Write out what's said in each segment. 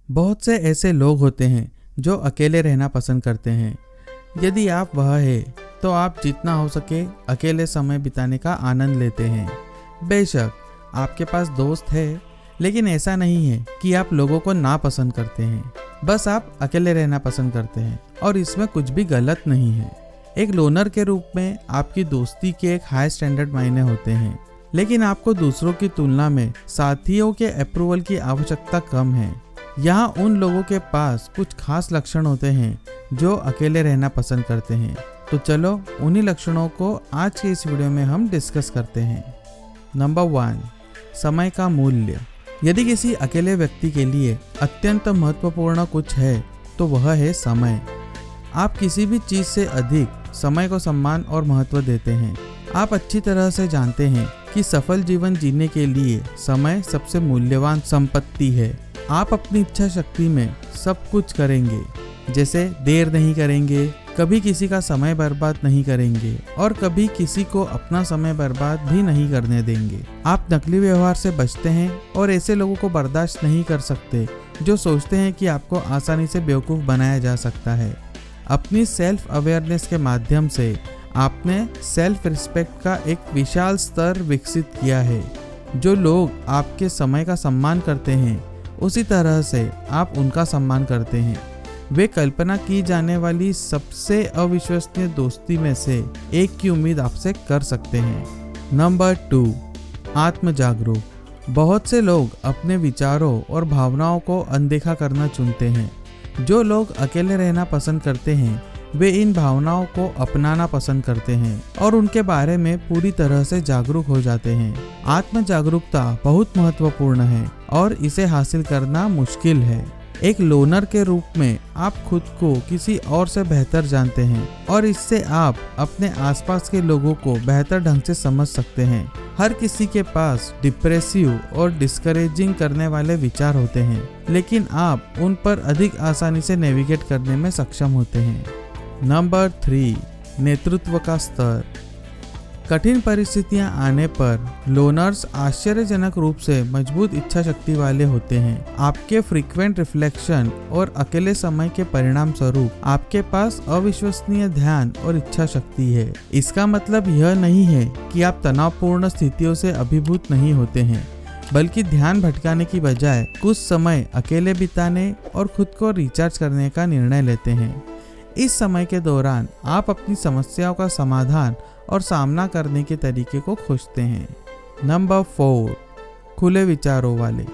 बहुत से ऐसे लोग होते हैं जो अकेले रहना पसंद करते हैं। यदि आप वह है तो आप जितना हो सके अकेले समय बिताने का आनंद लेते हैं। बेशक आपके पास दोस्त है, लेकिन ऐसा नहीं है कि आप लोगों को ना पसंद करते हैं। बस आप अकेले रहना पसंद करते हैं और इसमें कुछ भी गलत नहीं है। एक लोनर के रूप में आपकी दोस्ती के एक हाई स्टैंडर्ड मायने होते हैं, लेकिन आपको दूसरों की तुलना में साथियों के अप्रूवल की आवश्यकता कम है। यहाँ उन लोगों के पास कुछ खास लक्षण होते हैं जो अकेले रहना पसंद करते हैं। तो चलो उन्हीं लक्षणों को आज के इस वीडियो में हम डिस्कस करते हैं। नंबर 1, समय का मूल्य। यदि किसी अकेले व्यक्ति के लिए अत्यंत महत्वपूर्ण कुछ है तो वह है समय। आप किसी भी चीज से अधिक समय को सम्मान और महत्व देते हैं। आप अच्छी तरह से जानते हैं कि सफल जीवन जीने के लिए समय सबसे मूल्यवान संपत्ति है। आप अपनी इच्छा शक्ति में सब कुछ करेंगे, जैसे देर नहीं करेंगे, कभी किसी का समय बर्बाद नहीं करेंगे और कभी किसी को अपना समय बर्बाद भी नहीं करने देंगे। आप नकली व्यवहार से बचते हैं और ऐसे लोगों को बर्दाश्त नहीं कर सकते जो सोचते हैं कि आपको आसानी से बेवकूफ़ बनाया जा सकता है। अपनी सेल्फ अवेयरनेस के माध्यम से आपने सेल्फ रिस्पेक्ट का एक विशाल स्तर विकसित किया है। जो लोग आपके समय का सम्मान करते हैं, उसी तरह से आप उनका सम्मान करते हैं। वे कल्पना की जाने वाली सबसे अविश्वसनीय दोस्ती में से एक की उम्मीद आपसे कर सकते हैं। नंबर 2, आत्म जागरूक। बहुत से लोग अपने विचारों और भावनाओं को अनदेखा करना चुनते हैं। जो लोग अकेले रहना पसंद करते हैं, वे इन भावनाओं को अपनाना पसंद करते हैं और उनके बारे में पूरी तरह से जागरूक हो जाते हैं। आत्म जागरूकता बहुत महत्वपूर्ण है और इसे हासिल करना मुश्किल है। एक लोनर के रूप में आप खुद को किसी और से बेहतर जानते हैं और इससे आप अपने आसपास के लोगों को बेहतर ढंग से समझ सकते हैं। हर किसी के पास डिप्रेसिव और डिस्करेजिंग करने वाले विचार होते हैं, लेकिन आप उन पर अधिक आसानी से नेविगेट करने में सक्षम होते हैं। नंबर 3, नेतृत्व का स्तर। कठिन परिस्थितियां आने पर लोनर्स आश्चर्यजनक रूप से मजबूत इच्छा शक्ति वाले होते हैं। आपके फ्रीक्वेंट रिफ्लेक्शन और अकेले समय के परिणाम स्वरूप आपके पास अविश्वसनीय ध्यान और इच्छा शक्ति है। इसका मतलब यह नहीं है कि आप तनावपूर्ण स्थितियों से अभिभूत नहीं होते हैं, बल्कि ध्यान भटकाने की बजाय कुछ समय अकेले बिताने और खुद को रिचार्ज करने का निर्णय लेते हैं। इस समय के दौरान आप अपनी समस्याओं का समाधान और सामना करने के तरीके को खोजते हैं। नंबर 4, खुले विचारों वाले।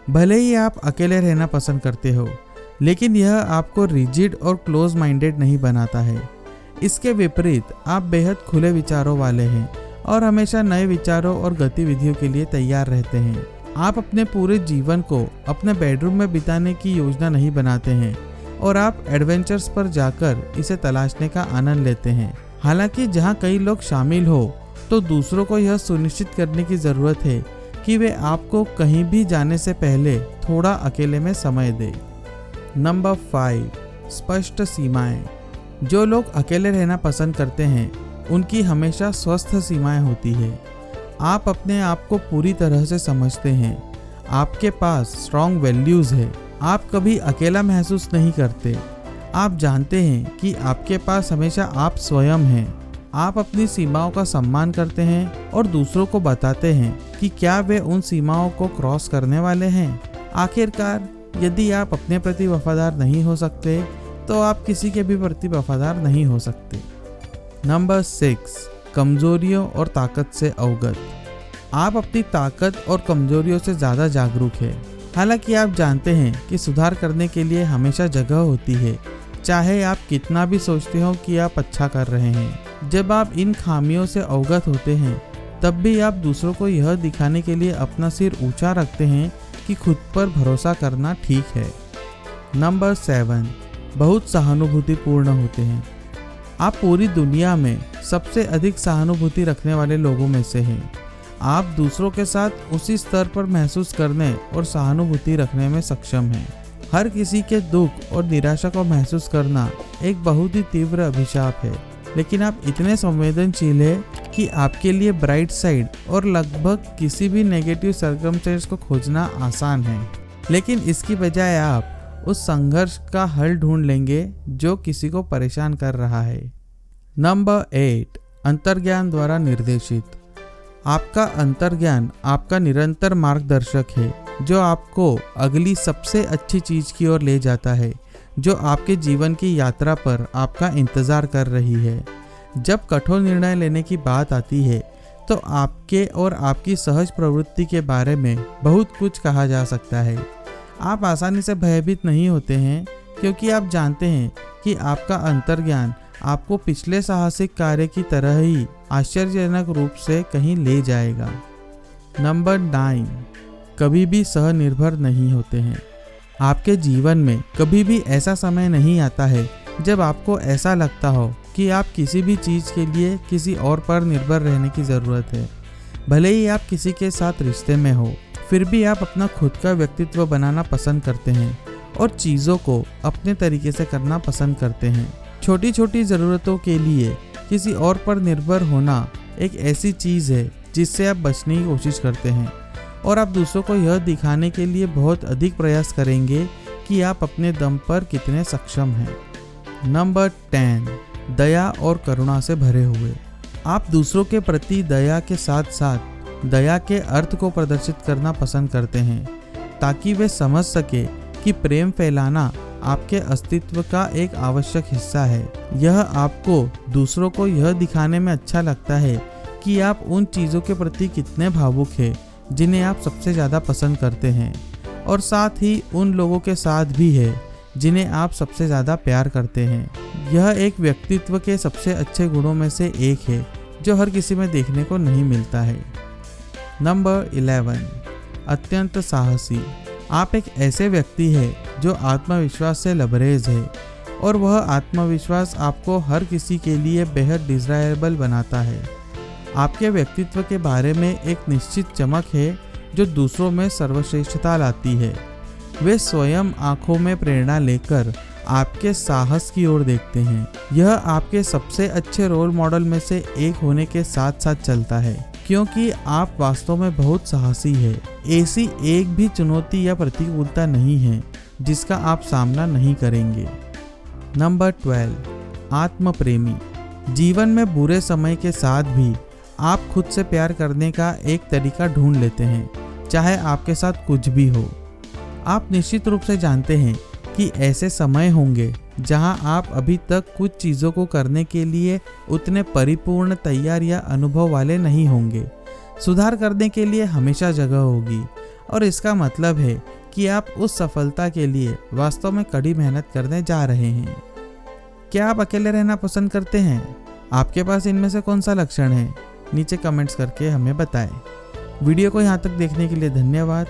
भले ही आप अकेले रहना पसंद करते हो, लेकिन यह आपको रिजिड और क्लोज माइंडेड नहीं बनाता है। इसके विपरीत आप बेहद खुले विचारों वाले हैं और हमेशा नए विचारों और गतिविधियों के लिए तैयार रहते हैं। आप अपने पूरे जीवन को अपने बेडरूम में बिताने की योजना नहीं बनाते हैं और आप एडवेंचर्स पर जाकर इसे तलाशने का आनंद लेते हैं। हालांकि जहां कई लोग शामिल हो, तो दूसरों को यह सुनिश्चित करने की ज़रूरत है कि वे आपको कहीं भी जाने से पहले थोड़ा अकेले में समय दें। नंबर 5, स्पष्ट सीमाएं। जो लोग अकेले रहना पसंद करते हैं, उनकी हमेशा स्वस्थ सीमाएं होती है। आप अपने आप को पूरी तरह से समझते हैं। आपके पास स्ट्रॉन्ग वैल्यूज़ है। आप कभी अकेला महसूस नहीं करते। आप जानते हैं कि आपके पास हमेशा आप स्वयं हैं। आप अपनी सीमाओं का सम्मान करते हैं और दूसरों को बताते हैं कि क्या वे उन सीमाओं को क्रॉस करने वाले हैं। आखिरकार, यदि आप अपने प्रति वफादार नहीं हो सकते, तो आप किसी के भी प्रति वफादार नहीं हो सकते। नंबर 6, कमजोरियों और ताकत से अवगत। आप अपनी ताकत और कमजोरियों से ज़्यादा जागरूक है। हालांकि आप जानते हैं कि सुधार करने के लिए हमेशा जगह होती है, चाहे आप कितना भी सोचते हो कि आप अच्छा कर रहे हैं। जब आप इन खामियों से अवगत होते हैं, तब भी आप दूसरों को यह दिखाने के लिए अपना सिर ऊंचा रखते हैं कि खुद पर भरोसा करना ठीक है। नंबर 7, बहुत सहानुभूतिपूर्ण होते हैं। आप पूरी दुनिया में सबसे अधिक सहानुभूति रखने वाले लोगों में से हैं। आप दूसरों के साथ उसी स्तर पर महसूस करने और सहानुभूति रखने में सक्षम हैं। हर किसी के दुख और निराशा को महसूस करना एक बहुत ही तीव्र अभिशाप है, लेकिन आप इतने संवेदनशील हैं कि आपके लिए ब्राइट साइड और लगभग किसी भी नेगेटिव सर्कमस्टेंस को खोजना आसान है। लेकिन इसकी बजाय आप उस संघर्ष का हल ढूंढ लेंगे जो किसी को परेशान कर रहा है। नंबर 8, अंतर्ज्ञान द्वारा निर्देशित। आपका अंतर्ज्ञान आपका निरंतर मार्गदर्शक है, जो आपको अगली सबसे अच्छी चीज की ओर ले जाता है, जो आपके जीवन की यात्रा पर आपका इंतजार कर रही है। जब कठोर निर्णय लेने की बात आती है तो आपके और आपकी सहज प्रवृत्ति के बारे में बहुत कुछ कहा जा सकता है। आप आसानी से भयभीत नहीं होते हैं, क्योंकि आप जानते हैं कि आपका अंतर्ज्ञान आपको पिछले साहसिक कार्य की तरह ही आश्चर्यजनक रूप से कहीं ले जाएगा। नंबर 9, कभी भी स्वनिर्भर नहीं होते हैं। आपके जीवन में कभी भी ऐसा समय नहीं आता है जब आपको ऐसा लगता हो कि आप किसी भी चीज़ के लिए किसी और पर निर्भर रहने की ज़रूरत है। भले ही आप किसी के साथ रिश्ते में हो, फिर भी आप अपना खुद का व्यक्तित्व बनाना पसंद करते हैं और चीज़ों को अपने तरीके से करना पसंद करते हैं। छोटी छोटी ज़रूरतों के लिए किसी और पर निर्भर होना एक ऐसी चीज़ है जिससे आप बचने की कोशिश करते हैं, और आप दूसरों को यह दिखाने के लिए बहुत अधिक प्रयास करेंगे कि आप अपने दम पर कितने सक्षम हैं। नंबर 10, दया और करुणा से भरे हुए। आप दूसरों के प्रति दया के साथ साथ दया के अर्थ को प्रदर्शित करना पसंद करते हैं, ताकि वे समझ सके कि प्रेम फैलाना आपके अस्तित्व का एक आवश्यक हिस्सा है। यह आपको दूसरों को यह दिखाने में अच्छा लगता है कि आप उन चीज़ों के प्रति कितने भावुक हैं जिन्हें आप सबसे ज़्यादा पसंद करते हैं, और साथ ही उन लोगों के साथ भी है जिन्हें आप सबसे ज़्यादा प्यार करते हैं। यह एक व्यक्तित्व के सबसे अच्छे गुणों में से एक है जो हर किसी में देखने को नहीं मिलता है। नंबर 11, अत्यंत साहसी। आप एक ऐसे व्यक्ति हैं जो आत्मविश्वास से लबरेज है, और वह आत्मविश्वास आपको हर किसी के लिए बेहद डिज़ायरेबल बनाता है। आपके व्यक्तित्व के बारे में एक निश्चित चमक है जो दूसरों में सर्वश्रेष्ठता लाती है। वे स्वयं आंखों में प्रेरणा लेकर आपके साहस की ओर देखते हैं। यह आपके सबसे अच्छे रोल मॉडल में से एक होने के साथ साथ चलता है, क्योंकि आप वास्तव में बहुत साहसी है। ऐसी एक भी चुनौती या प्रतिकूलता नहीं है जिसका आप सामना नहीं करेंगे। नंबर 12, आत्म प्रेमी। जीवन में बुरे समय के साथ भी आप खुद से प्यार करने का एक तरीका ढूंढ लेते हैं, चाहे आपके साथ कुछ भी हो। आप निश्चित रूप से जानते हैं कि ऐसे समय होंगे जहां आप अभी तक कुछ चीज़ों को करने के लिए उतने परिपूर्ण, तैयार या अनुभव वाले नहीं होंगे। सुधार करने के लिए हमेशा जगह होगी, और इसका मतलब है कि आप उस सफलता के लिए वास्तव में कड़ी मेहनत करने जा रहे हैं। क्या आप अकेले रहना पसंद करते हैं? आपके पास इनमें से कौन सा लक्षण है? नीचे कमेंट्स करके हमें बताएं। वीडियो को यहाँ तक देखने के लिए धन्यवाद।